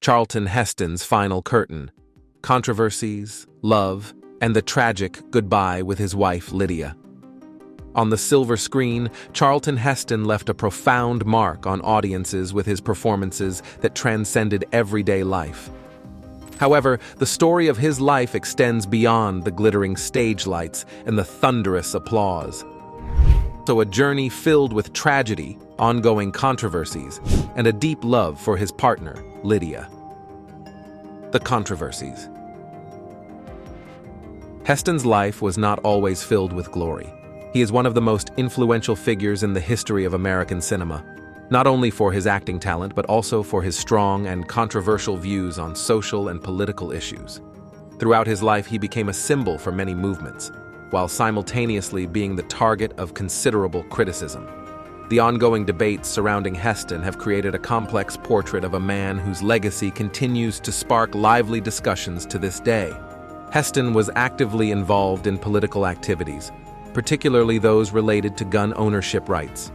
Charlton Heston's final curtain, Controversies, Love, and the tragic goodbye with his wife Lydia. On the silver screen, Charlton Heston left a profound mark on audiences with his performances that transcended everyday life. However, the story of his life extends beyond the glittering stage lights and the thunderous applause. So a journey filled with tragedy, ongoing controversies, and a deep love for his partner, Lydia. The Controversies. Heston's life was not always filled with glory. He is one of the most influential figures in the history of American cinema, not only for his acting talent but also for his strong and controversial views on social and political issues. Throughout his life, he became a symbol for many movements, while simultaneously being the target of considerable criticism. The ongoing debates surrounding Heston have created a complex portrait of a man whose legacy continues to spark lively discussions to this day. Heston was actively involved in political activities, particularly those related to gun ownership rights.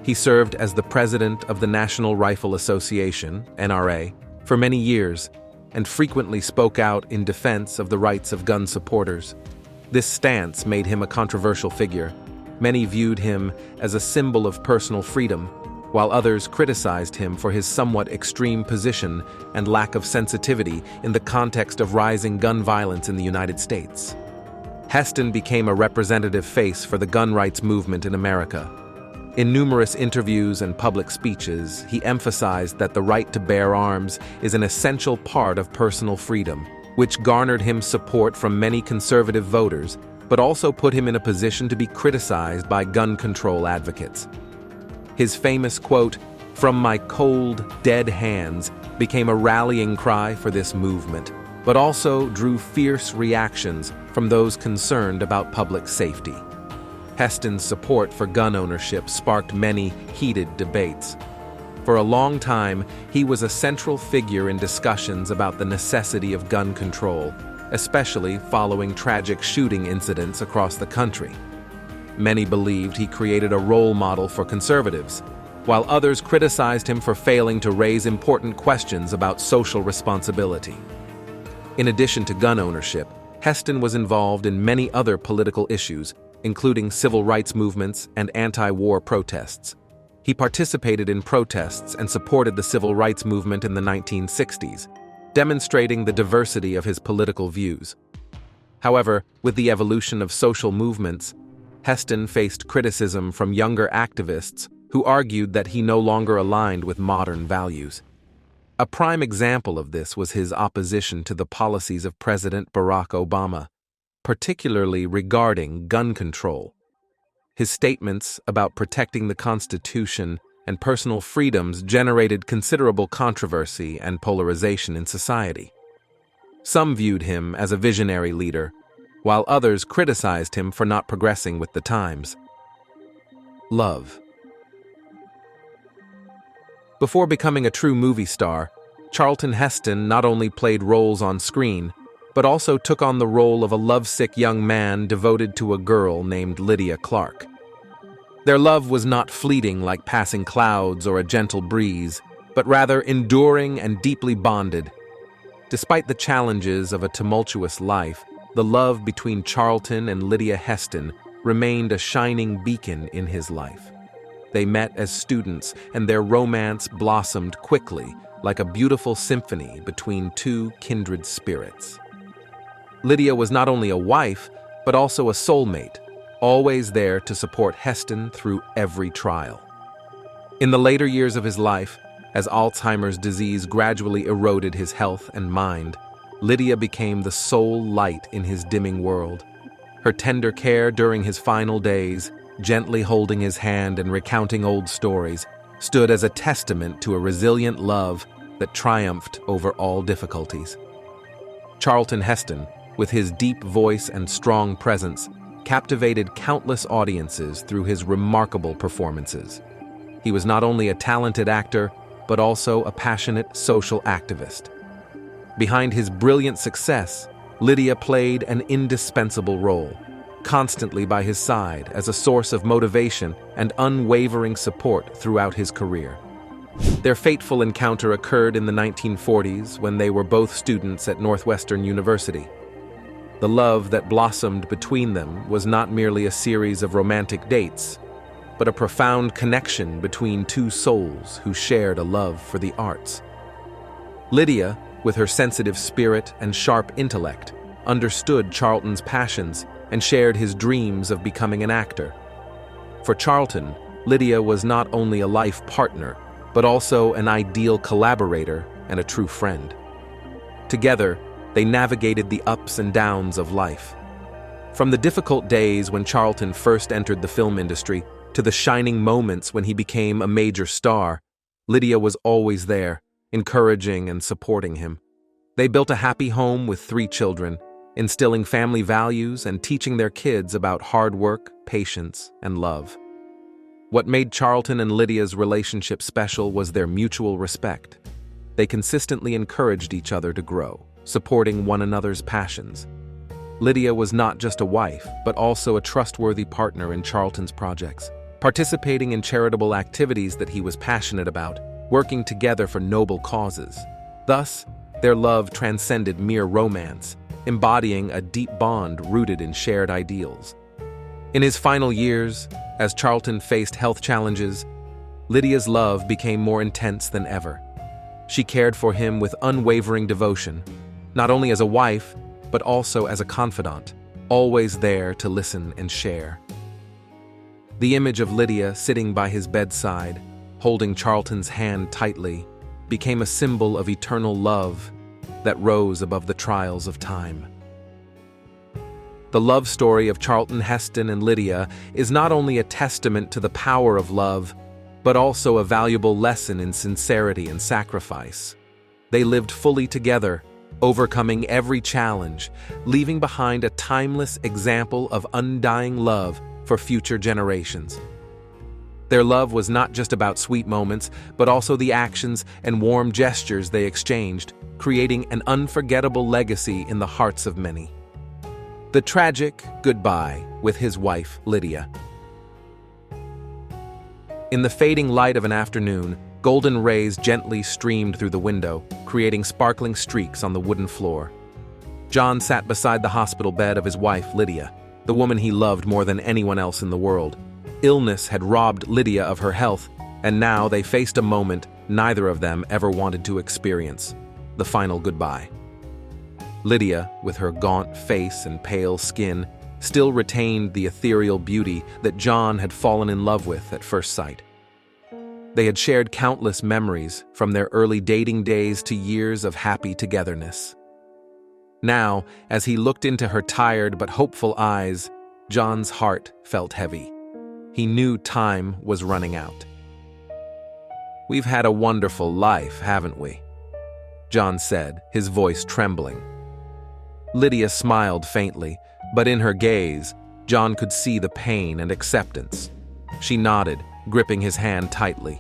He served as the president of the National Rifle Association, NRA, for many years, and frequently spoke out in defense of the rights of gun supporters. This stance made him a controversial figure. Many viewed him as a symbol of personal freedom, while others criticized him for his somewhat extreme position and lack of sensitivity in the context of rising gun violence in the United States. Heston became a representative face for the gun rights movement in America. In numerous interviews and public speeches, he emphasized that the right to bear arms is an essential part of personal freedom, which garnered him support from many conservative voters, but also put him in a position to be criticized by gun control advocates. His famous quote, "From my cold, dead hands," became a rallying cry for this movement, but also drew fierce reactions from those concerned about public safety. Heston's support for gun ownership sparked many heated debates. For a long time, he was a central figure in discussions about the necessity of gun control, especially following tragic shooting incidents across the country. Many believed he created a role model for conservatives, while others criticized him for failing to raise important questions about social responsibility. In addition to gun ownership, Heston was involved in many other political issues, including civil rights movements and anti-war protests. He participated in protests and supported the civil rights movement in the 1960s, demonstrating the diversity of his political views. However, with the evolution of social movements, Heston faced criticism from younger activists who argued that he no longer aligned with modern values. A prime example of this was his opposition to the policies of President Barack Obama, particularly regarding gun control. His statements about protecting the Constitution and personal freedoms generated considerable controversy and polarization in society. Some viewed him as a visionary leader, while others criticized him for not progressing with the times. Love. Before becoming a true movie star, Charlton Heston not only played roles on screen, but also took on the role of a lovesick young man devoted to a girl named Lydia Clark. Their love was not fleeting like passing clouds or a gentle breeze, but rather enduring and deeply bonded. Despite the challenges of a tumultuous life, the love between Charlton and Lydia Heston remained a shining beacon in his life. They met as students, and their romance blossomed quickly, like a beautiful symphony between two kindred spirits. Lydia was not only a wife, but also a soulmate, always there to support Heston through every trial. In the later years of his life, as Alzheimer's disease gradually eroded his health and mind, Lydia became the sole light in his dimming world. Her tender care during his final days, gently holding his hand and recounting old stories, stood as a testament to a resilient love that triumphed over all difficulties. Charlton Heston, with his deep voice and strong presence, captivated countless audiences through his remarkable performances. He was not only a talented actor, but also a passionate social activist. Behind his brilliant success, Lydia played an indispensable role, constantly by his side as a source of motivation and unwavering support throughout his career. Their fateful encounter occurred in the 1940s when they were both students at Northwestern University. The love that blossomed between them was not merely a series of romantic dates, but a profound connection between two souls who shared a love for the arts. Lydia, with her sensitive spirit and sharp intellect, understood Charlton's passions and shared his dreams of becoming an actor. For Charlton, Lydia was not only a life partner, but also an ideal collaborator and a true friend. Together, they navigated the ups and downs of life. From the difficult days when Charlton first entered the film industry to the shining moments when he became a major star, Lydia was always there, encouraging and supporting him. They built a happy home with 3 children, instilling family values and teaching their kids about hard work, patience, and love. What made Charlton and Lydia's relationship special was their mutual respect. They consistently encouraged each other to grow, supporting one another's passions. Lydia was not just a wife, but also a trustworthy partner in Charlton's projects, participating in charitable activities that he was passionate about, working together for noble causes. Thus, their love transcended mere romance, embodying a deep bond rooted in shared ideals. In his final years, as Charlton faced health challenges, Lydia's love became more intense than ever. She cared for him with unwavering devotion, not only as a wife, but also as a confidant, always there to listen and share. The image of Lydia sitting by his bedside, holding Charlton's hand tightly, became a symbol of eternal love that rose above the trials of time. The love story of Charlton Heston and Lydia is not only a testament to the power of love, but also a valuable lesson in sincerity and sacrifice. They lived fully together, overcoming every challenge, leaving behind a timeless example of undying love for future generations. Their love was not just about sweet moments, but also the actions and warm gestures they exchanged, creating an unforgettable legacy in the hearts of many. The tragic goodbye with his wife, Lydia. In the fading light of an afternoon, golden rays gently streamed through the window, creating sparkling streaks on the wooden floor. John sat beside the hospital bed of his wife, Lydia, the woman he loved more than anyone else in the world. Illness had robbed Lydia of her health, and now they faced a moment neither of them ever wanted to experience: the final goodbye. Lydia, with her gaunt face and pale skin, still retained the ethereal beauty that John had fallen in love with at first sight. They had shared countless memories, from their early dating days to years of happy togetherness. Now, as he looked into her tired but hopeful eyes, John's heart felt heavy. He knew time was running out. "We've had a wonderful life, haven't we?" John said, his voice trembling. Lydia smiled faintly, but in her gaze, John could see the pain and acceptance. She nodded, gripping his hand tightly.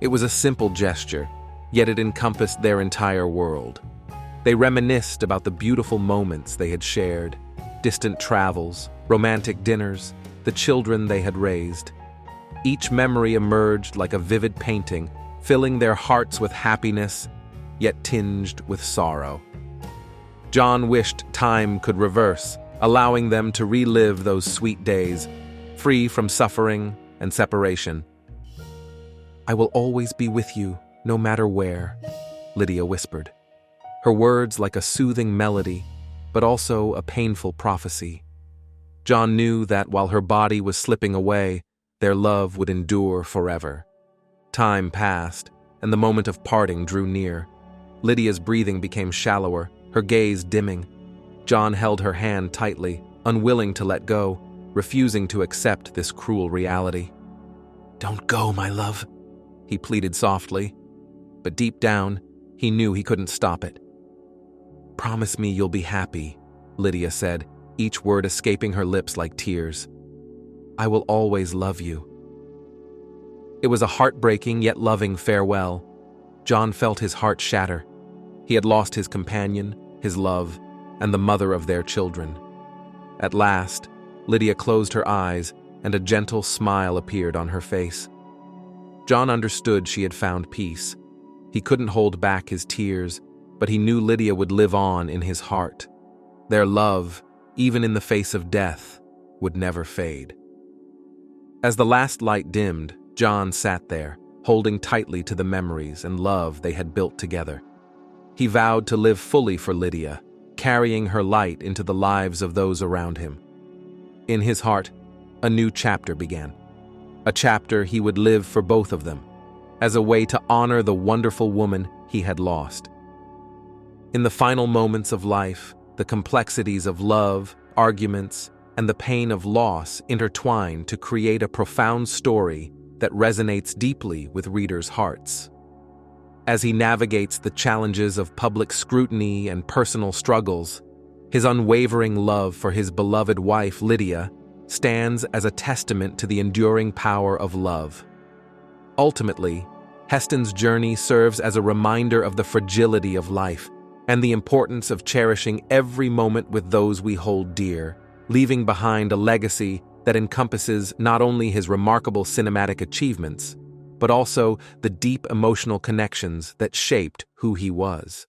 It was a simple gesture, yet it encompassed their entire world. They reminisced about the beautiful moments they had shared, distant travels, romantic dinners, the children they had raised. Each memory emerged like a vivid painting, filling their hearts with happiness, yet tinged with sorrow. John wished time could reverse, allowing them to relive those sweet days, free from suffering and separation. "I will always be with you, no matter where," Lydia whispered. Her words like a soothing melody, but also a painful prophecy. John knew that while her body was slipping away, their love would endure forever. Time passed, and the moment of parting drew near. Lydia's breathing became shallower, her gaze dimming. John held her hand tightly, unwilling to let go, refusing to accept this cruel reality. "Don't go, my love," he pleaded softly, but deep down, he knew he couldn't stop it. "Promise me you'll be happy," Lydia said, each word escaping her lips like tears. "I will always love you." It was a heartbreaking yet loving farewell. John felt his heart shatter. He had lost his companion, his love, and the mother of their children. At last, Lydia closed her eyes, and a gentle smile appeared on her face. John understood she had found peace. He couldn't hold back his tears, but he knew Lydia would live on in his heart. Their love, even in the face of death, would never fade. As the last light dimmed, John sat there, holding tightly to the memories and love they had built together. He vowed to live fully for Lydia, carrying her light into the lives of those around him. In his heart, a new chapter began. A chapter he would live for both of them, as a way to honor the wonderful woman he had lost. In the final moments of life, the complexities of love, arguments, and the pain of loss intertwine to create a profound story that resonates deeply with readers' hearts. As he navigates the challenges of public scrutiny and personal struggles, his unwavering love for his beloved wife, Lydia, stands as a testament to the enduring power of love. Ultimately, Heston's journey serves as a reminder of the fragility of life and the importance of cherishing every moment with those we hold dear, leaving behind a legacy that encompasses not only his remarkable cinematic achievements, but also the deep emotional connections that shaped who he was.